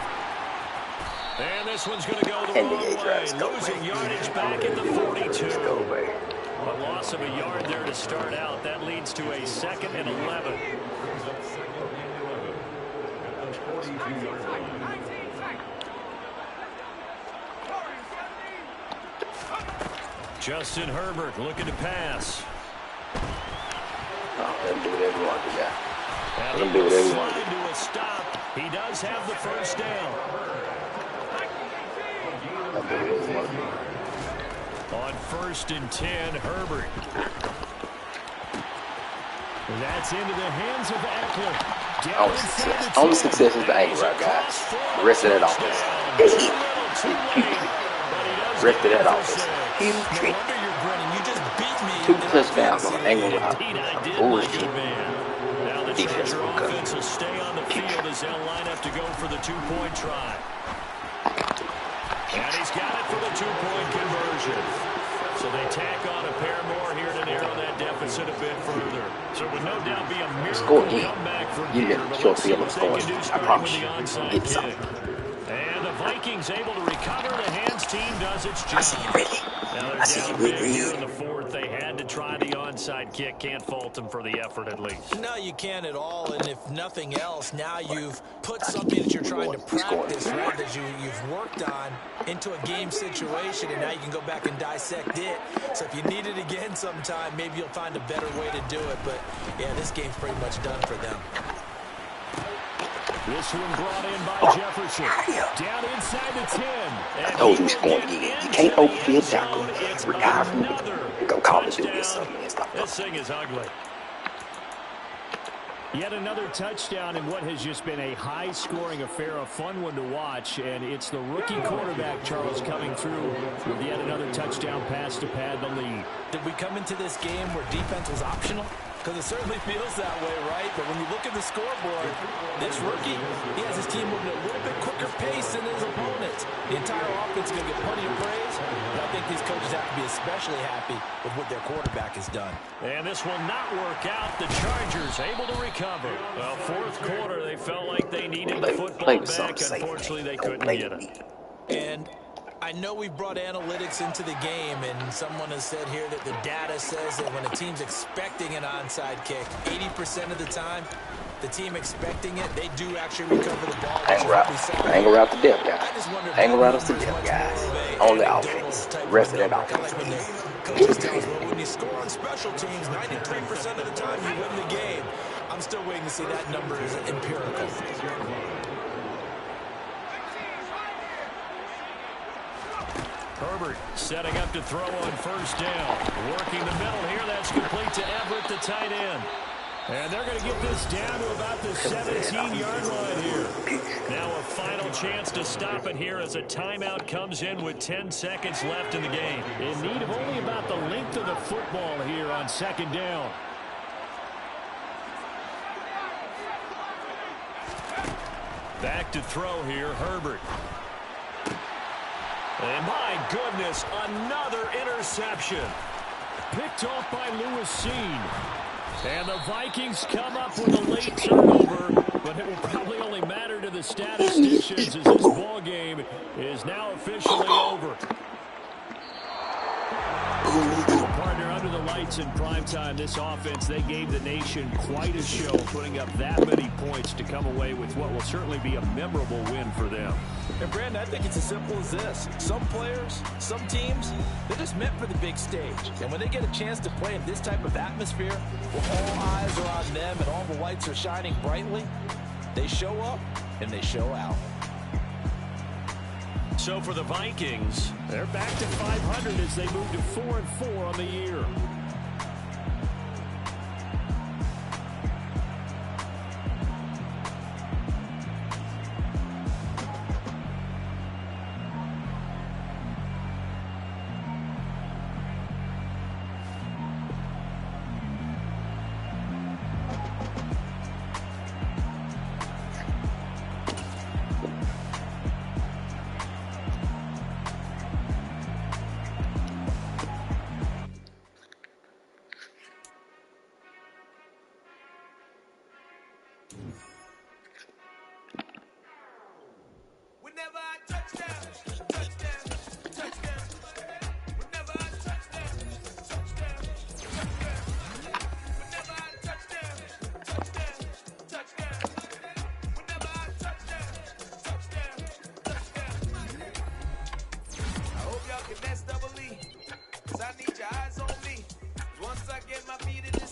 And this one's going to go the wrong way. Losing yardage back at the 42. A loss of a yard there to start out. That leads to a 2nd and 11. Justin Herbert looking to pass. Let him do whatever he wants to do. Let him do whatever he wants to do. To a stop. He does have the first down. On first and 10, Herbert. That's into the hands of Eckler. Only success is the angle right, guys. The rest of that offense. Rest of that offense. Huge. 2 touchdowns on an angle route. Bullshit. Defense will come. Offense will stay on the field as they'll line up to go for the 2-point try. And he's got it for the 2-point conversion. So they tack on a pair more here to narrow that deficit a bit further. So it would no doubt be a miracle comeback from here. But let's see what they can do starting with the onside kick. And the Vikings able to recover. The hands team does its job. Now they're down big here in the fourth. They had to try the onside kick. Can't fault them for the effort at least. No, you can't at all. And if nothing else, now you've put something that you're trying to practice, right, that you've worked on into a game situation, and now you can go back and dissect it. So if you need it again sometime, maybe you'll find a better way to do it. But, yeah, this game's pretty much done for them. This one brought in by Jefferson. Down inside the 10. I told you he's going to get it. You can't open field tackle. Retire from it. Go call the dude or something. This thing is ugly. Yet another touchdown in what has just been a high-scoring affair, a fun one to watch. And it's the rookie quarterback, Charles, coming through with yet another touchdown pass to pad the lead. Did we come into this game where defense was optional? Because it certainly feels that way, right? But when you look at the scoreboard, this rookie, he has his team moving at a little bit quicker pace than his opponents. The entire offense is going to get plenty of praise, but I think these coaches have to be especially happy with what their quarterback has done. And this will not work out. The Chargers able to recover. Well, fourth quarter, they felt like they needed the football back. Unfortunately, they couldn't get it. And I know we've brought analytics into the game, and someone has said here that the data says that when a team's expecting an onside kick, 80% of the time, the team expecting it, they do actually recover the ball. Angle route to depth, guys. Angle route to depth, guys. On the offense. The rest of that offense. Coaches tell us, well, when you score on special teams, 93% of the time you win the game. I'm still waiting to see that number is empirical. Herbert setting up to throw on first down. Working the middle here. That's complete to Everett, the tight end. And they're going to get this down to about the 17-yard line here. Now a final chance to stop it here as a timeout comes in with 10 seconds left in the game. In need of only about the length of the football here on second down. Back to throw here, Herbert. And my goodness, another interception. Picked off by Lewisine. And the Vikings come up with a late turnover, but it will probably only matter to the statisticians as this ball game is now officially over. Partner, under the lights in primetime, this offense, they gave the nation quite a show, putting up that many points to come away with what will certainly be a memorable win for them. And Brandon, I think it's as simple as this. Some players, some teams, they're just meant for the big stage. And when they get a chance to play in this type of atmosphere, where all eyes are on them and all the lights are shining brightly, they show up and they show out. So for the Vikings, they're back to 500 as they move to 4-4 on the year. Once I get my feet in the